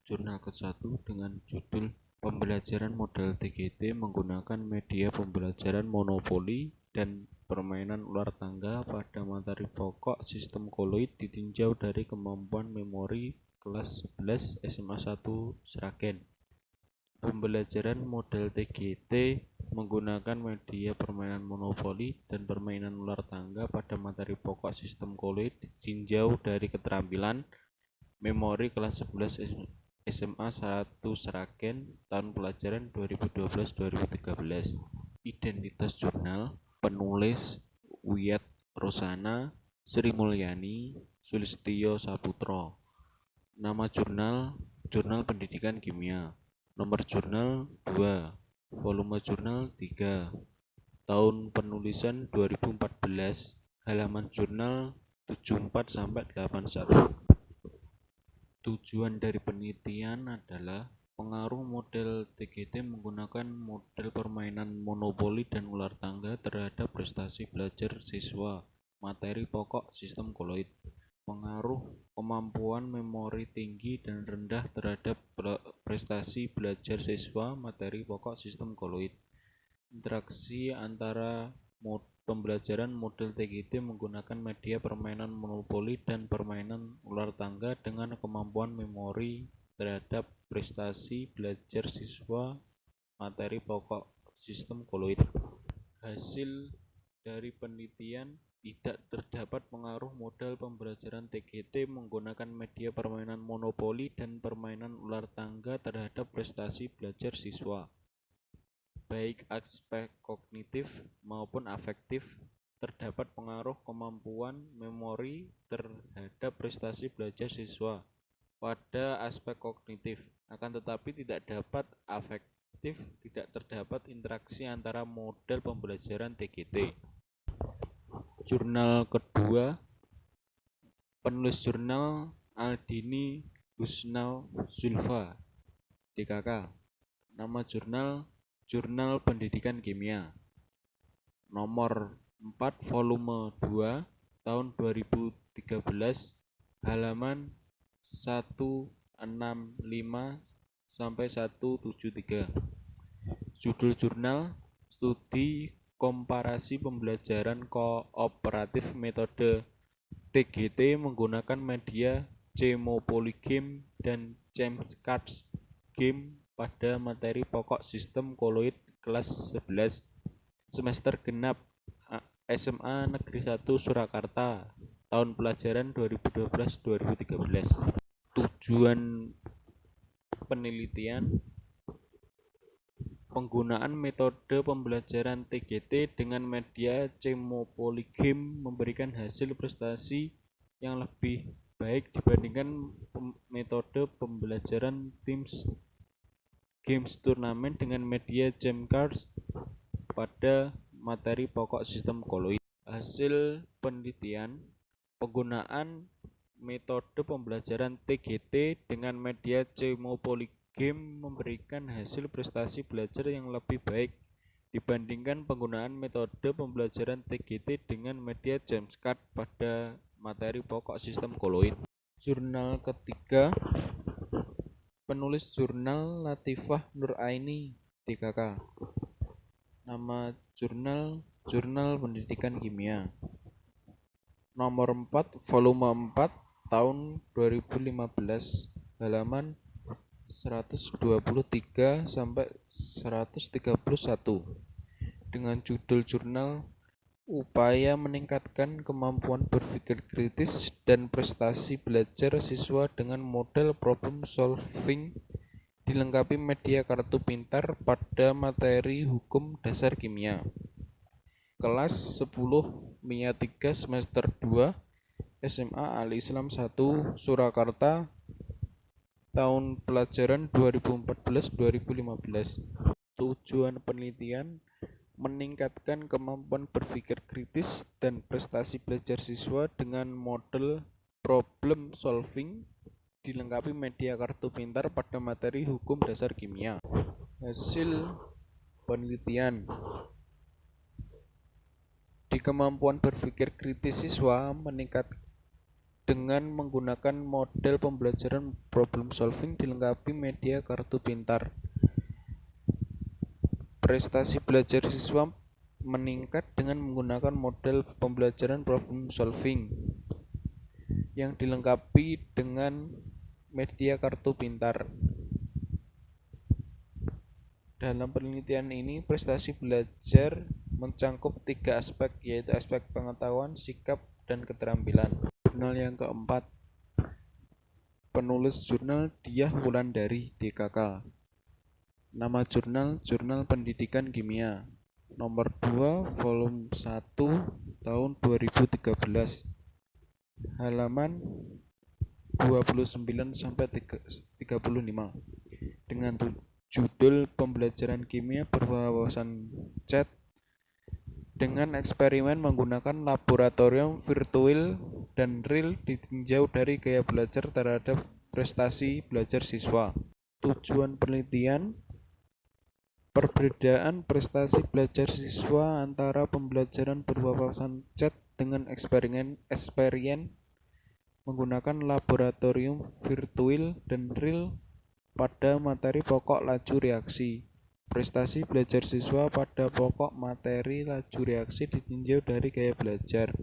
jurnal ke-1 dengan judul Pembelajaran Model TGT menggunakan media pembelajaran monopoli dan permainan ular tangga pada materi pokok sistem koloid ditinjau dari kemampuan memori kelas 11 SMA 1 Sragen. Pembelajaran model TGT menggunakan media permainan monopoli dan permainan ular tangga pada materi pokok sistem koloid ditinjau dari keterampilan memori kelas 11 SMA 1 Sragen tahun pelajaran 2012-2013. Identitas jurnal penulis Wiyat Rosana Sri Mulyani Sulistyo Saputro. Nama jurnal Jurnal Pendidikan Kimia. Nomor jurnal 2, volume jurnal 3, tahun penulisan 2014, halaman jurnal 74-81. Tujuan dari penelitian adalah pengaruh model TGT menggunakan model permainan monopoli dan ular tangga terhadap prestasi belajar siswa materi pokok sistem koloid. Pengaruh kemampuan memori tinggi dan rendah terhadap prestasi belajar siswa materi pokok sistem koloid. Interaksi antara pembelajaran model TGT menggunakan media permainan monopoli dan permainan ular tangga dengan kemampuan memori terhadap prestasi belajar siswa materi pokok sistem koloid. Hasil dari penelitian, tidak terdapat pengaruh model pembelajaran TGT menggunakan media permainan monopoli dan permainan ular tangga terhadap prestasi belajar siswa, baik aspek kognitif maupun afektif. Terdapat pengaruh kemampuan memori terhadap prestasi belajar siswa pada aspek kognitif, akan tetapi tidak dapat afektif. Tidak terdapat interaksi antara model pembelajaran TGT. Jurnal kedua, penulis jurnal Aldini Husnau Zulfa, DKK. Nama jurnal Jurnal Pendidikan Kimia. Nomor 4, volume 2, tahun 2013, halaman 165-173. Judul jurnal Studi Komparasi Pembelajaran Kooperatif Metode TGT menggunakan media Chemopoly Game dan Chamscards Game pada materi pokok sistem koloid kelas 11 semester genap SMA Negeri 1 Surakarta tahun pelajaran 2012-2013. Tujuan penelitian, penggunaan metode pembelajaran TGT dengan media Chemopoly Game memberikan hasil prestasi yang lebih baik dibandingkan metode pembelajaran Teams Games Turnamen dengan media Chamscards pada materi pokok sistem koloid. Hasil penelitian, penggunaan metode pembelajaran TGT dengan media Chemopoly Game memberikan hasil prestasi belajar yang lebih baik dibandingkan penggunaan metode pembelajaran TGT dengan media Chamscards pada materi pokok sistem koloid. Jurnal ketiga, penulis jurnal Latifah Nuraini, DKK. Nama jurnal Jurnal Pendidikan Kimia. Nomor 4, volume 4, tahun 2015, halaman 123-131, dengan judul jurnal Upaya Meningkatkan Kemampuan Berpikir Kritis dan Prestasi Belajar Siswa dengan Model Problem Solving dilengkapi media kartu pintar pada materi Hukum Dasar Kimia. Kelas 10 MIA 3 semester 2 SMA Al Islam 1 Surakarta tahun pelajaran 2014-2015. Tujuan penelitian, meningkatkan kemampuan berpikir kritis dan prestasi belajar siswa dengan model problem solving dilengkapi media kartu pintar pada materi Hukum Dasar Kimia. Hasil penelitian, di kemampuan berpikir kritis siswa dengan menggunakan model pembelajaran problem solving dilengkapi media kartu pintar. Prestasi belajar siswa meningkat dengan menggunakan model pembelajaran problem solving yang dilengkapi dengan media kartu pintar. Dalam penelitian ini, prestasi belajar mencangkup 3 aspek, yaitu aspek pengetahuan, sikap, dan keterampilan. Jurnal yang keempat, penulis jurnal Diah Wulandari, DKK. Nama jurnal, Jurnal Pendidikan Kimia. Nomor 2, volume 1, tahun 2013. Halaman 29-35. Dengan judul Pembelajaran Kimia Berwawasan CET dengan eksperimen menggunakan laboratorium virtual dan real ditinjau dari gaya belajar terhadap prestasi belajar siswa. Tujuan penelitian, perbedaan prestasi belajar siswa antara pembelajaran berwawasan CET dengan eksperimen menggunakan laboratorium virtual dan real pada materi pokok laju reaksi. Prestasi belajar siswa pada pokok materi laju reaksi ditinjau dari gaya belajar.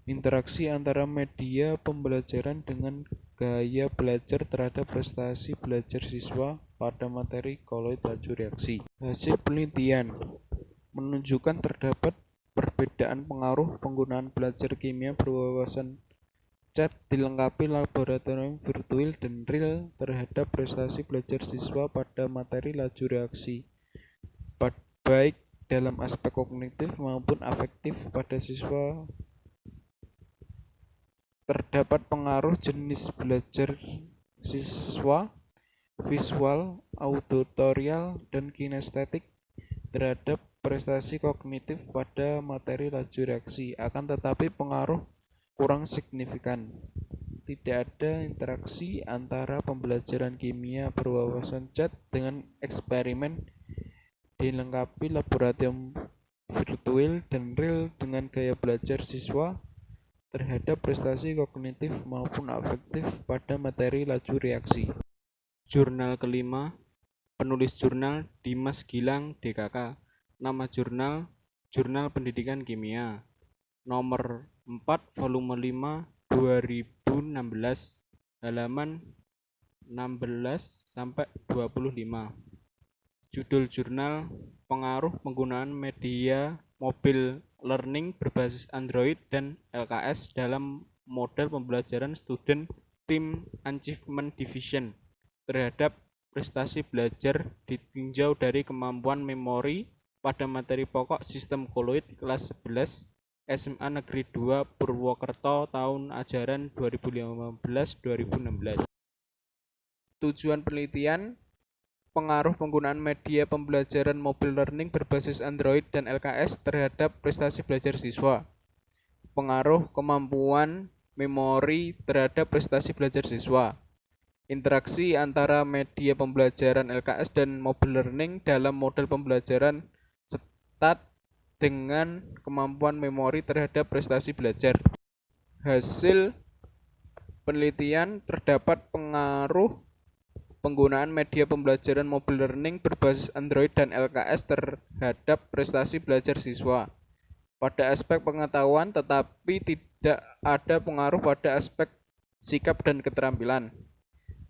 Interaksi antara media pembelajaran dengan gaya belajar terhadap prestasi belajar siswa pada materi koloid laju reaksi. Hasil penelitian menunjukkan terdapat perbedaan pengaruh penggunaan belajar kimia berwawasan CET dilengkapi laboratorium virtual dan real terhadap prestasi belajar siswa pada materi laju reaksi, baik dalam aspek kognitif maupun afektif pada siswa. Terdapat pengaruh jenis belajar siswa, visual, auditorial, dan kinestetik terhadap prestasi kognitif pada materi laju reaksi, akan tetapi pengaruh kurang signifikan. Tidak ada interaksi antara pembelajaran kimia berwawasan CET dengan eksperimen dilengkapi laboratorium virtual dan real dengan gaya belajar siswa terhadap prestasi kognitif maupun afektif pada materi laju reaksi. Jurnal kelima, penulis jurnal Dimas Gilang, DKK. Nama jurnal, Jurnal Pendidikan Kimia. Nomor 4, volume 5, 2016, halaman 16-25. Judul jurnal, pengaruh penggunaan media mobile learning berbasis Android dan LKS dalam model pembelajaran Student Team Achievement Division terhadap prestasi belajar ditinjau dari kemampuan memori pada materi pokok sistem koloid kelas 11 SMA Negeri 2 Purwokerto tahun ajaran 2015-2016. Tujuan penelitian, pengaruh penggunaan media pembelajaran mobile learning berbasis Android dan LKS terhadap prestasi belajar siswa. Pengaruh kemampuan memori terhadap prestasi belajar siswa. Interaksi antara media pembelajaran LKS dan mobile learning dalam model pembelajaran STAT dengan kemampuan memori terhadap prestasi belajar. Hasil penelitian, terdapat pengaruh penggunaan media pembelajaran mobile learning berbasis Android dan LKS terhadap prestasi belajar siswa pada aspek pengetahuan, tetapi tidak ada pengaruh pada aspek sikap dan keterampilan.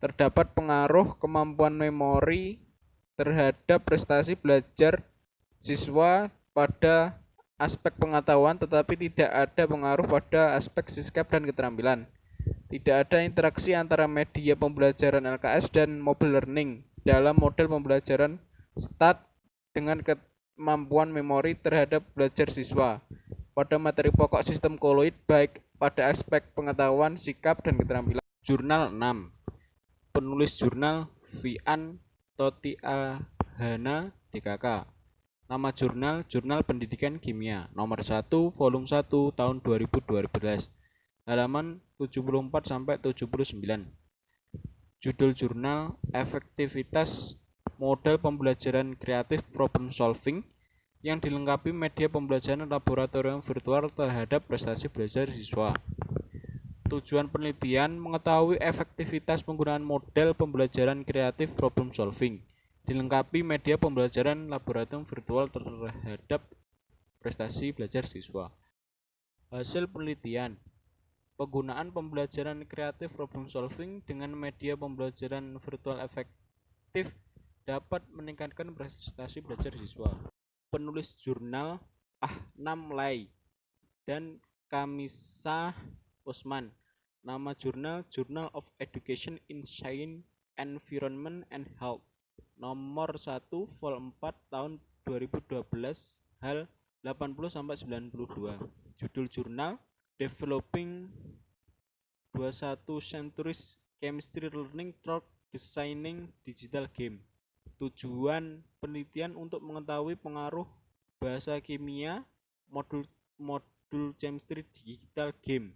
Terdapat pengaruh kemampuan memori terhadap prestasi belajar siswa pada aspek pengetahuan, tetapi tidak ada pengaruh pada aspek sikap dan keterampilan. Tidak ada interaksi antara media pembelajaran LKS dan mobile learning dalam model pembelajaran STAT dengan kemampuan memori terhadap belajar siswa pada materi pokok sistem koloid, baik pada aspek pengetahuan, sikap, dan keterampilan. Jurnal 6. Penulis jurnal Vian Totiahana, DKK. Nama jurnal, Jurnal Pendidikan Kimia. Nomor 1, volume 1, tahun 2012. Halaman 74-79. Judul jurnal, Efektivitas Model Pembelajaran Kreatif Problem Solving yang dilengkapi media pembelajaran laboratorium virtual terhadap prestasi belajar siswa. Tujuan penelitian mengetahui efektivitas penggunaan model pembelajaran kreatif problem solving, dilengkapi media pembelajaran laboratorium virtual terhadap prestasi belajar siswa. Hasil penelitian, penggunaan pembelajaran kreatif problem solving dengan media pembelajaran virtual efektif dapat meningkatkan prestasi belajar siswa. Penulis jurnal Ahnam Lai dan Kamisa Usman. Nama jurnal Journal of Education in Science, Environment and Health. Nomor 1 vol 4 tahun 2012 hal 80-92. Judul jurnal Developing 21 Centuries Chemistry Learning Through Designing Digital Game. Tujuan penelitian untuk mengetahui pengaruh bahasa kimia modul chemistry digital game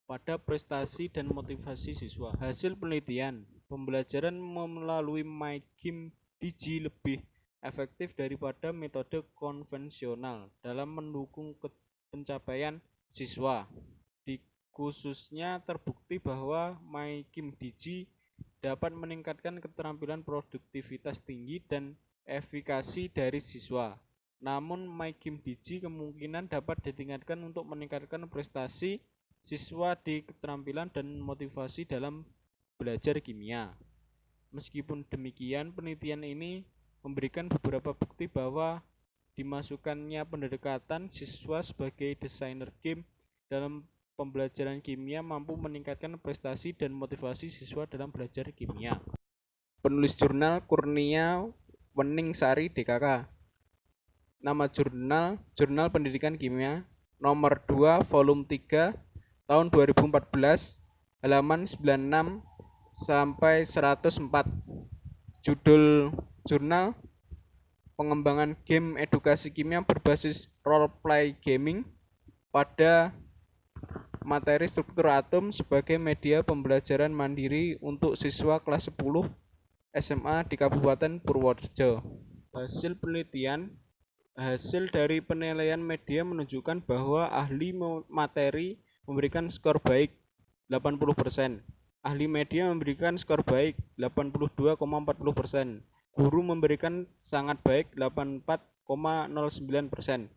pada prestasi dan motivasi siswa. Hasil penelitian, pembelajaran melalui MyGame Digi lebih efektif daripada metode konvensional dalam mendukung pencapaian siswa. Khususnya terbukti bahwa MyGame Digi dapat meningkatkan keterampilan produktivitas tinggi dan efikasi dari siswa. Namun MyGame Digi kemungkinan dapat ditingkatkan untuk meningkatkan prestasi siswa di keterampilan dan motivasi dalam belajar kimia. Meskipun demikian, penelitian ini memberikan beberapa bukti bahwa dimasukkannya pendekatan siswa sebagai desainer game dalam pembelajaran kimia mampu meningkatkan prestasi dan motivasi siswa dalam belajar kimia. Penulis jurnal Kurnia Weningsari DKK. Nama jurnal Jurnal Pendidikan Kimia nomor 2 volume 3 tahun 2014 halaman 96 sampai 104. Judul jurnal Pengembangan game edukasi kimia berbasis role play gaming pada materi struktur atom sebagai media pembelajaran mandiri untuk siswa kelas 10 SMA di Kabupaten Purworejo. Hasil dari penilaian media menunjukkan bahwa ahli materi memberikan skor baik 80%, ahli media memberikan skor baik 82,40%, guru memberikan sangat baik 84,09%.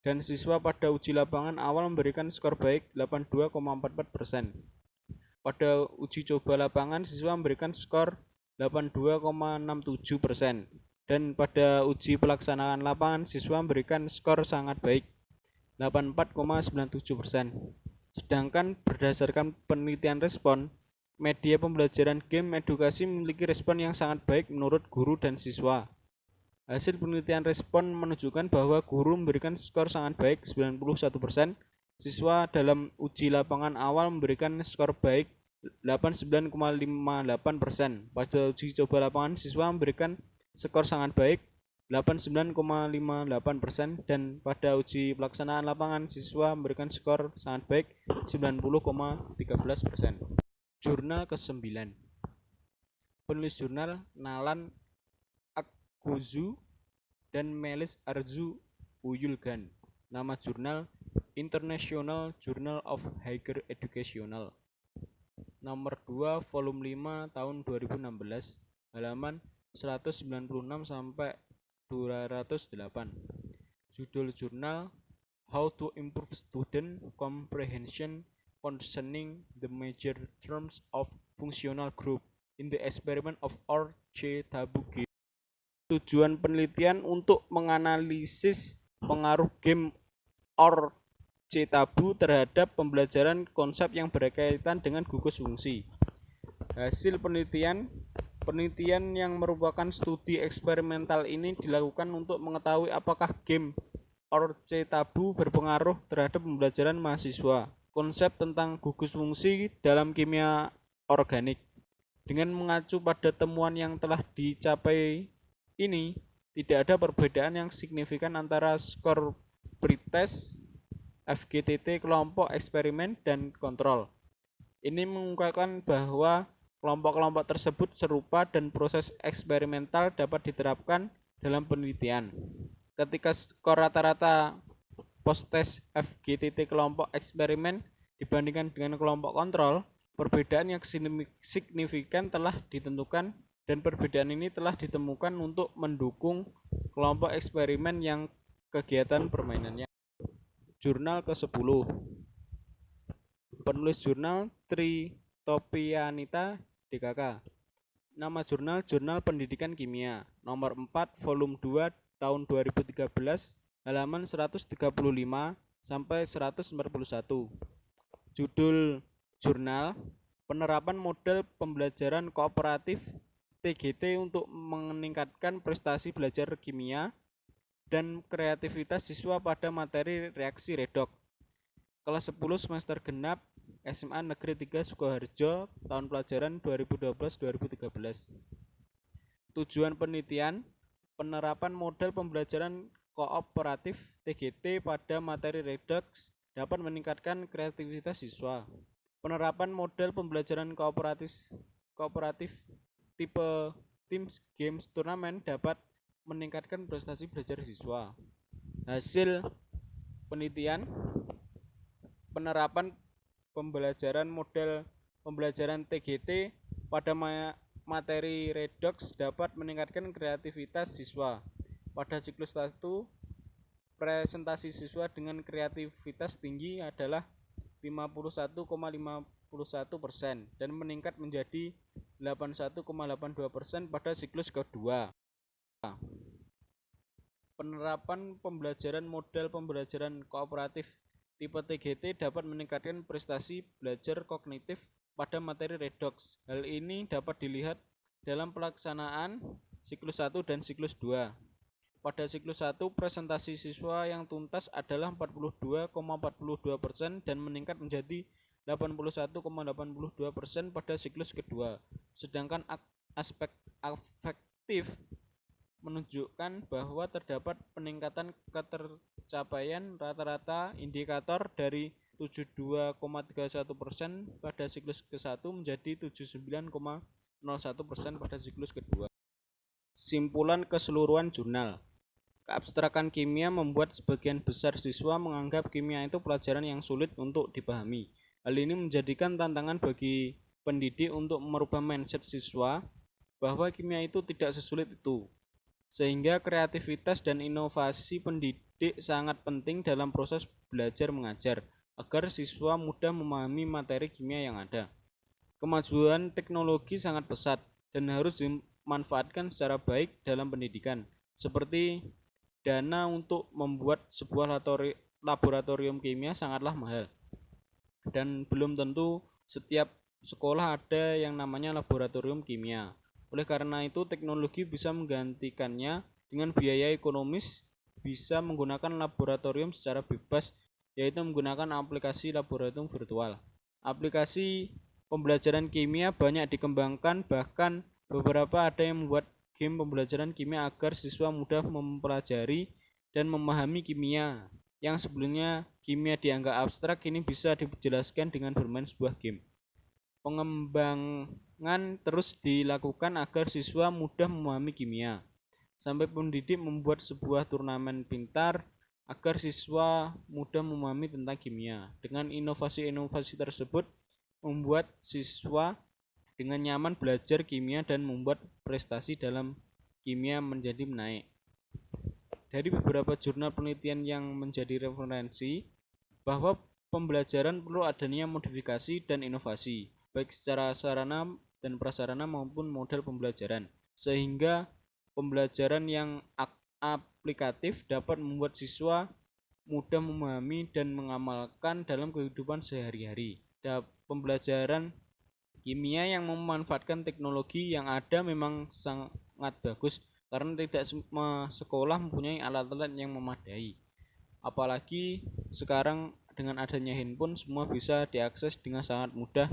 Dan siswa pada uji lapangan awal memberikan skor baik 82,44%. Pada uji coba lapangan, siswa memberikan skor 82,67%. Dan pada uji pelaksanaan lapangan, siswa memberikan skor sangat baik 84,97%. Sedangkan berdasarkan penelitian respon, media pembelajaran game edukasi memiliki respon yang sangat baik menurut guru dan siswa. Hasil penelitian respon menunjukkan bahwa guru memberikan skor sangat baik 91%, siswa dalam uji lapangan awal memberikan skor baik 89,58%. Pada uji coba lapangan, siswa memberikan skor sangat baik 89,58% dan pada uji pelaksanaan lapangan, siswa memberikan skor sangat baik 90,13%. Jurnal ke-9. Penulis jurnal Nalan Akguzu dan Melis Arzu Uyulgan. Nama jurnal International Journal of Higher Educational. Nomor 2 volume 5 tahun 2016 halaman 196 sampai 208. Judul jurnal How to Improve Student Comprehension Concerning the Major Terms of Functional Group in the Experiment of R.C. Tabu Game. Tujuan penelitian untuk menganalisis pengaruh game R.C. Tabu terhadap pembelajaran konsep yang berkaitan dengan gugus fungsi. Hasil penelitian yang merupakan studi eksperimental ini dilakukan untuk mengetahui apakah game R.C. Tabu berpengaruh terhadap pembelajaran mahasiswa. Konsep tentang gugus fungsi dalam kimia organik. Dengan mengacu pada temuan yang telah dicapai ini, tidak ada perbedaan yang signifikan antara skor pretest, FGTT kelompok eksperimen, dan kontrol. Ini mengungkapkan bahwa kelompok-kelompok tersebut serupa dan proses eksperimental dapat diterapkan dalam penelitian. Ketika skor rata-rata post-test FGTT kelompok eksperimen Dibandingkan dengan kelompok kontrol, perbedaan yang signifikan telah ditentukan dan perbedaan ini telah ditemukan untuk mendukung kelompok eksperimen yang kegiatan permainannya. Jurnal ke-10. Penulis jurnal Tritopianita DKK. Nama jurnal Jurnal Pendidikan Kimia, nomor 4, volume 2, tahun 2013, halaman 135 sampai 141. Judul jurnal, penerapan model pembelajaran kooperatif TGT untuk meningkatkan prestasi belajar kimia dan kreativitas siswa pada materi reaksi redoks. Kelas 10 semester genap SMA Negeri 3 Sukoharjo, tahun pelajaran 2012-2013. Tujuan penelitian, penerapan model pembelajaran kooperatif TGT pada materi redoks dapat meningkatkan kreativitas siswa. Penerapan model pembelajaran kooperatif tipe Teams Games Turnamen dapat meningkatkan prestasi belajar siswa. Hasil penelitian, penerapan pembelajaran model pembelajaran TGT pada materi redoks dapat meningkatkan kreativitas siswa. Pada siklus 1, presentasi siswa dengan kreativitas tinggi adalah 51,51% dan meningkat menjadi 81,82% pada siklus kedua. Penerapan pembelajaran model pembelajaran kooperatif tipe TGT dapat meningkatkan prestasi belajar kognitif pada materi redoks. Hal ini dapat dilihat dalam pelaksanaan siklus 1 dan siklus 2. Pada siklus 1, presentasi siswa yang tuntas adalah 42,42% dan meningkat menjadi 81,82% pada siklus kedua. Sedangkan aspek afektif menunjukkan bahwa terdapat peningkatan ketercapaian rata-rata indikator dari 72,31% pada siklus ke-1 menjadi 79,01% pada siklus kedua. Simpulan keseluruhan jurnal. Keabstrakan kimia membuat sebagian besar siswa menganggap kimia itu pelajaran yang sulit untuk dipahami. Hal ini menjadikan tantangan bagi pendidik untuk merubah mindset siswa bahwa kimia itu tidak sesulit itu. Sehingga kreativitas dan inovasi pendidik sangat penting dalam proses belajar mengajar, agar siswa mudah memahami materi kimia yang ada. Kemajuan teknologi sangat pesat dan harus dimanfaatkan secara baik dalam pendidikan, seperti dana untuk membuat sebuah laboratorium kimia sangatlah mahal, dan belum tentu setiap sekolah ada yang namanya laboratorium kimia. Oleh karena itu, teknologi bisa menggantikannya dengan biaya ekonomis, bisa menggunakan laboratorium secara bebas, yaitu menggunakan aplikasi laboratorium virtual. Aplikasi pembelajaran kimia banyak dikembangkan, bahkan beberapa ada yang membuat game pembelajaran kimia agar siswa mudah mempelajari dan memahami kimia. Yang sebelumnya kimia dianggap abstrak, kini bisa dijelaskan dengan bermain sebuah game. Pengembangan terus dilakukan agar siswa mudah memahami kimia. Sampai pendidik membuat sebuah turnamen pintar agar siswa mudah memahami tentang kimia. Dengan inovasi-inovasi tersebut, membuat siswa dengan nyaman belajar kimia dan membuat prestasi dalam kimia menjadi menaik. Dari beberapa jurnal penelitian yang menjadi referensi, bahwa pembelajaran perlu adanya modifikasi dan inovasi, baik secara sarana dan prasarana maupun model pembelajaran, sehingga pembelajaran yang aplikatif dapat membuat siswa mudah memahami dan mengamalkan dalam kehidupan sehari-hari. Pembelajaran kimia yang memanfaatkan teknologi yang ada memang sangat bagus, karena tidak semua sekolah mempunyai alat-alat yang memadai. Apalagi sekarang dengan adanya handphone, semua bisa diakses dengan sangat mudah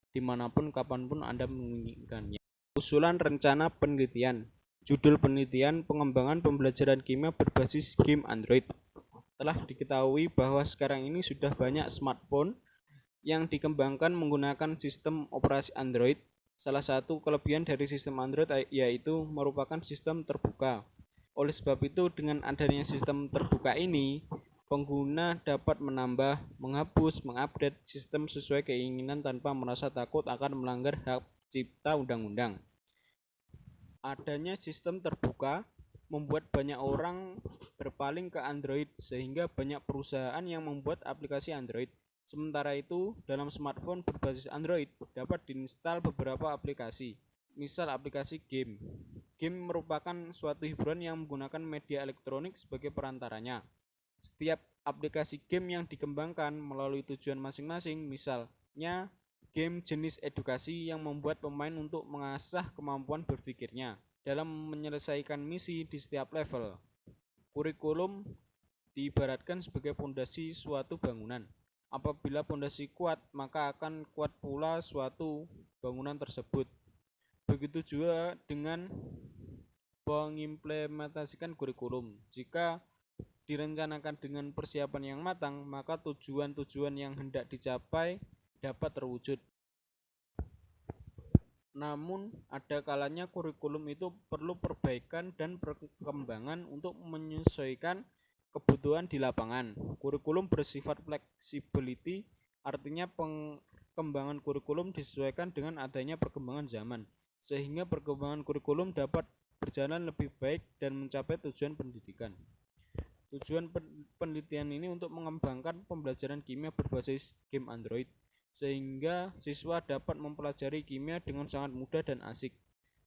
dimanapun kapanpun Anda menginginkannya. Usulan rencana penelitian. Judul penelitian, pengembangan pembelajaran kimia berbasis game Android. Telah diketahui bahwa sekarang ini sudah banyak smartphone yang dikembangkan menggunakan sistem operasi Android. Salah satu kelebihan dari sistem Android yaitu merupakan sistem terbuka. Oleh sebab itu, dengan adanya sistem terbuka ini, Pengguna dapat menambah, menghapus, mengupdate sistem sesuai keinginan tanpa merasa takut akan melanggar hak cipta undang-undang. Adanya sistem terbuka membuat banyak orang berpaling ke Android sehingga banyak perusahaan yang membuat aplikasi Android. Sementara itu, dalam smartphone berbasis Android dapat diinstal beberapa aplikasi, misal aplikasi game. Game merupakan suatu hiburan yang menggunakan media elektronik sebagai perantaranya. Setiap aplikasi game yang dikembangkan melalui tujuan masing-masing, misalnya game jenis edukasi yang membuat pemain untuk mengasah kemampuan berpikirnya dalam menyelesaikan misi di setiap level. Kurikulum diibaratkan sebagai fondasi suatu bangunan. Apabila fondasi kuat, maka akan kuat pula suatu bangunan tersebut. Begitu juga dengan mengimplementasikan kurikulum. Jika direncanakan dengan persiapan yang matang, maka tujuan-tujuan yang hendak dicapai dapat terwujud. Namun, ada kalanya kurikulum itu perlu perbaikan dan perkembangan untuk menyesuaikan kebutuhan di lapangan. Kurikulum bersifat flexibility, artinya perkembangan kurikulum disesuaikan dengan adanya perkembangan zaman, sehingga perkembangan kurikulum dapat berjalan lebih baik dan mencapai tujuan pendidikan. Tujuan penelitian ini untuk mengembangkan pembelajaran kimia berbasis game Android, sehingga siswa dapat mempelajari kimia dengan sangat mudah dan asik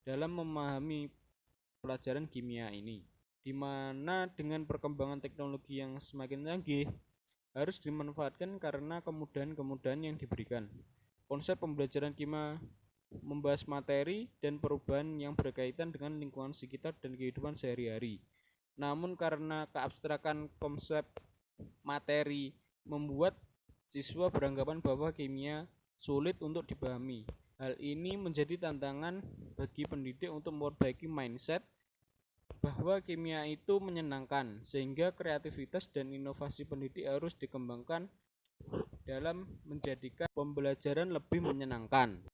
dalam memahami pelajaran kimia ini, di mana dengan perkembangan teknologi yang semakin canggih harus dimanfaatkan karena kemudahan-kemudahan yang diberikan. Konsep pembelajaran kimia membahas materi dan perubahan yang berkaitan dengan lingkungan sekitar dan kehidupan sehari-hari. Namun karena keabstrakan konsep materi membuat siswa beranggapan bahwa kimia sulit untuk dipahami. Hal ini menjadi tantangan bagi pendidik untuk memperbaiki mindset bahwa kimia itu menyenangkan, sehingga kreativitas dan inovasi pendidik harus dikembangkan dalam menjadikan pembelajaran lebih menyenangkan.